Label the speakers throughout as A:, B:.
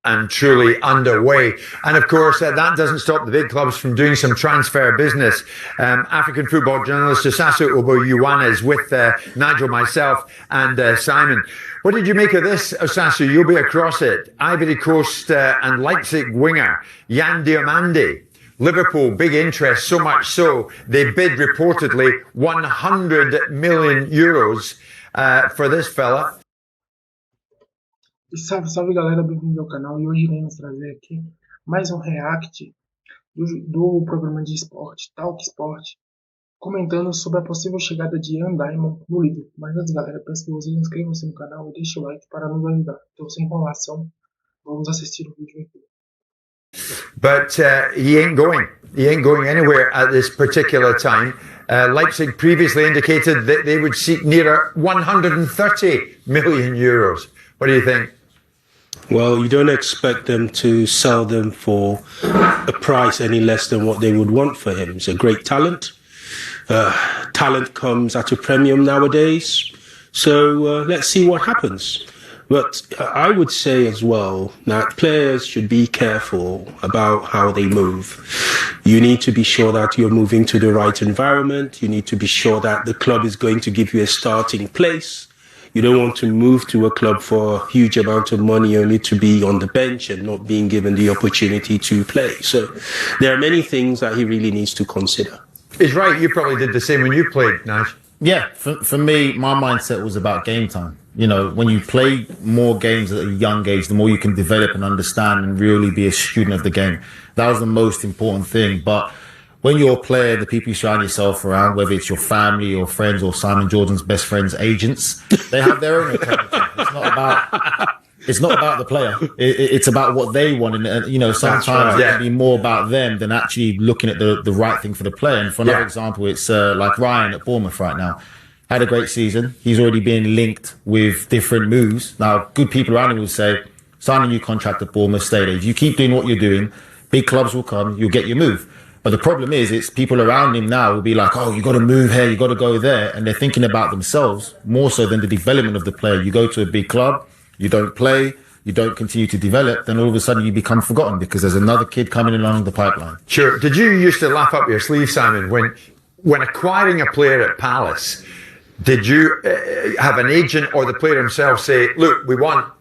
A: and truly underway. And of course, that doesn't stop the big clubs from doing some transfer business. African football journalist zOHnUfr is with Nigel, myself, and Simon. What did you make of this, Osasu? You'll be across it. Ivory Coast and Leipzig winger Yan Diomande. Liverpool, big interest, so much so they bid reportedly 100 million euros for this fella.
B: Salve, salve galera, bem-vindos ao canal. E hoje iremos trazer aqui mais um react do programa de esporte, Talk Sport, comentando sobre a possível chegada de Diomande no Liverpool. Mas antes, galera, peço que vocês inscrevam-se no canal e deixem o like para nos ajudar. Então, sem enrolação, vamos assistir o vídeo aqui.
A: But he ain't going. He ain't going anywhere at this particular time. Leipzig previously indicated that they would seek nearer 130 million euros. What do you think?
C: Well, you don't expect them to sell them for a price any less than what they would want for him. He's a great talent. Talent comes at a premium nowadays. So let's see what happens. But I would say as well that players should be careful about how they move. You need to be sure that you're moving to the right environment. You need to be sure that the club is going to give you a starting place. You don't want to move to a club for a huge amount of money only to be on the bench and not being given the opportunity to play. So there are many things that he really needs to consider.
A: He's right. You probably did the same when you played, Nash.
D: Yeah, for me, my mindset was about game time. You know, when you play more games at a young age, the more you can develop and understand and really be a student of the game. That was the most important thing. But when you're a player, the people you surround yourself around, whether it's your family or friends or Simon Jordan's best friends' agents, they have their own account. It's not about the player. It's about what they want. And you know, sometimes it can be more about them than actually looking at the right thing for the player. And for another example, it's like Ryan at Bournemouth right now. Had a great season. He's already been linked with different moves. Now, good people around him will say, sign a new contract at Bournemouth, stay there. If you keep doing what you're doing, big clubs will come, you'll get your move. But the problem is, it's people around him now will be like, oh, you got to move here, you got to go there. And they're thinking about themselves more so than the development of the player. You go to a big club, you don't play, you don't continue to develop, then all of a sudden you become forgotten because there's another kid coming along the pipeline.
A: Sure. Did you used to laugh up your sleeve, Simon, when acquiring a player at Palace, did you have an agent or the player himself say, look, we want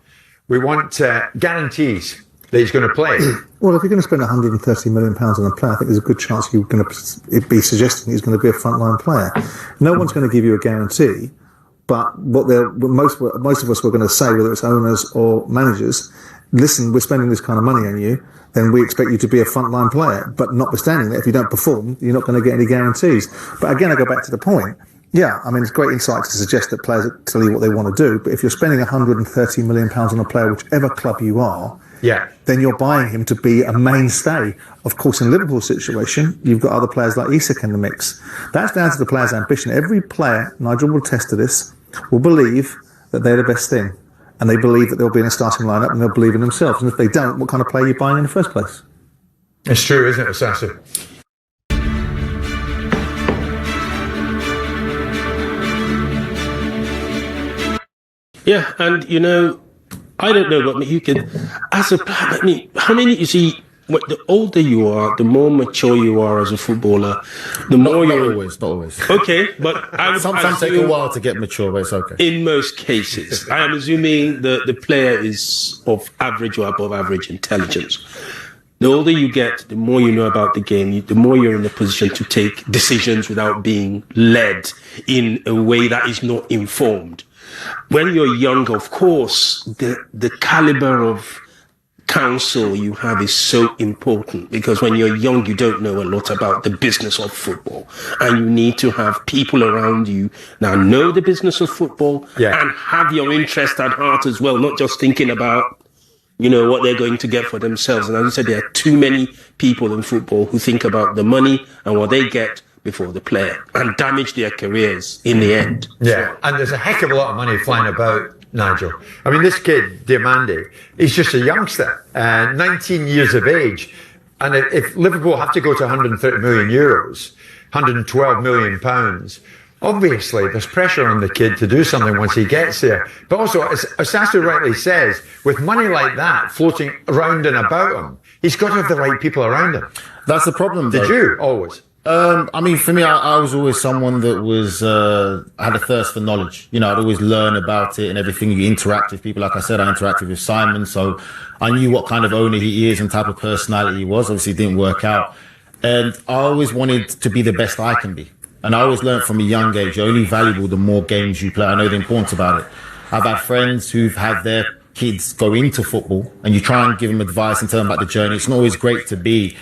A: guarantees that he's going to play?
E: Well, if you're going to spend £130 million on a player, I think there's a good chance you're going to be suggesting he's going to be a frontline player. No one's going to give you a guarantee, but most of us were going to say, whether it's owners or managers, listen, we're spending this kind of money on you, then we expect you to be a frontline player. But notwithstanding that, if you don't perform, you're not going to get any guarantees. But again, I go back to the point. Yeah, I mean, it's great insight to suggest that players tell you what they want to do. But if you're spending £130 million on a player, whichever club you are, then you're buying him to be a mainstay. Of course, in Liverpool's situation, you've got other players like Isak in the mix. That's down to the player's ambition. Every player, Nigel will attest to this, will believe that they're the best thing. And they believe that they'll be in a starting lineup and they'll believe in themselves. And if they don't, what kind of player are you buying in the first place?
A: It's true, isn't it, Osasu?
C: Yeah, and you know, I don't know, but you can, as a player, I mean, how many, you see, the older you are, the more mature you are as a footballer, the more you're...
D: Not always.
C: Okay, but
D: Sometimes take a while to get mature, but it's okay.
C: In most cases, I am assuming the player is of average or above average intelligence. The older you get, the more you know about the game, the more you're in a position to take decisions without being led in a way that is not informed. When you're young, of course, the caliber of counsel you have is so important, because when you're young, you don't know a lot about the business of football, and you need to have people around you that know the business of football and have your interest at heart as well, not just thinking about, you know, what they're going to get for themselves. And as I said, there are too many people in football who think about the money and what they get before the player, and damage their careers in the end.
A: Yeah, and there's a heck of a lot of money flying about, Nigel. I mean, this kid, Diomande, he's just a youngster, 19 years of age. And if Liverpool have to go to 130 million euros, 112 million pounds, obviously there's pressure on the kid to do something once he gets there. But also, as Sasu rightly says, with money like that floating around and about him, he's got to have the right people around him.
D: That's the problem, though.
A: Did you always?
D: I mean, for me, I was always someone that was had a thirst for knowledge. You know, I'd always learn about it and everything. You interact with people. Like I said, I interacted with Simon, so I knew what kind of owner he is and type of personality he was. Obviously, it didn't work out. And I always wanted to be the best I can be. And I always learned from a young age, you're only valuable the more games you play. I know the importance about it. I've had friends who've had their kids go into football, and you try and give them advice and tell them about the journey. It's not always great to be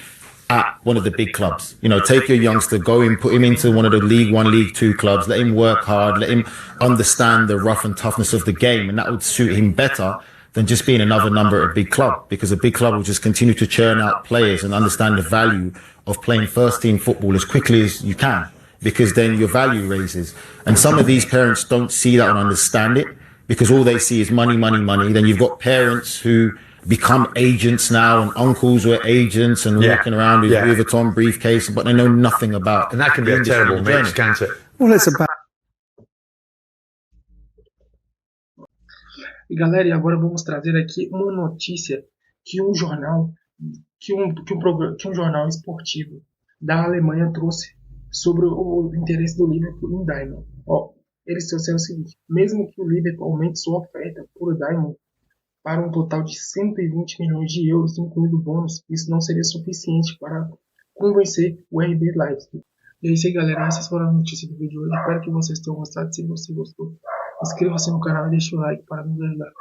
D: at one of the big clubs. You know, take your youngster, go in, put him into one of the League One, League Two clubs, let him work hard, let him understand the rough and toughness of the game, and that would suit him better than just being another number at a big club, because a big club will just continue to churn out players and understand the value of playing first team football as quickly as you can, because then your value raises. And some of these parents don't see that and understand it, because all they see is money, money, money. Then you've got parents who become agents now, and uncles who are agents and walking around with Louis Vuitton briefcase, but they know nothing about.
A: And that can be a terrible mix, can't it?
E: Well, it's about.
B: E galera, e agora vamos trazer aqui uma notícia que um jornal, que um jornal esportivo da Alemanha trouxe sobre o interesse do Liverpool em Diomande. Ó, eles trouxeram o seguinte: mesmo que o Liverpool aumente sua oferta por Diomande para um total de 120 milhões de euros, incluindo bônus, isso não seria suficiente para convencer o RB Leipzig. E é isso aí, galera. Essas foram as notícias do vídeo de hoje. Espero que vocês tenham gostado. Se você gostou, inscreva-se no canal e deixe o like para nos ajudar.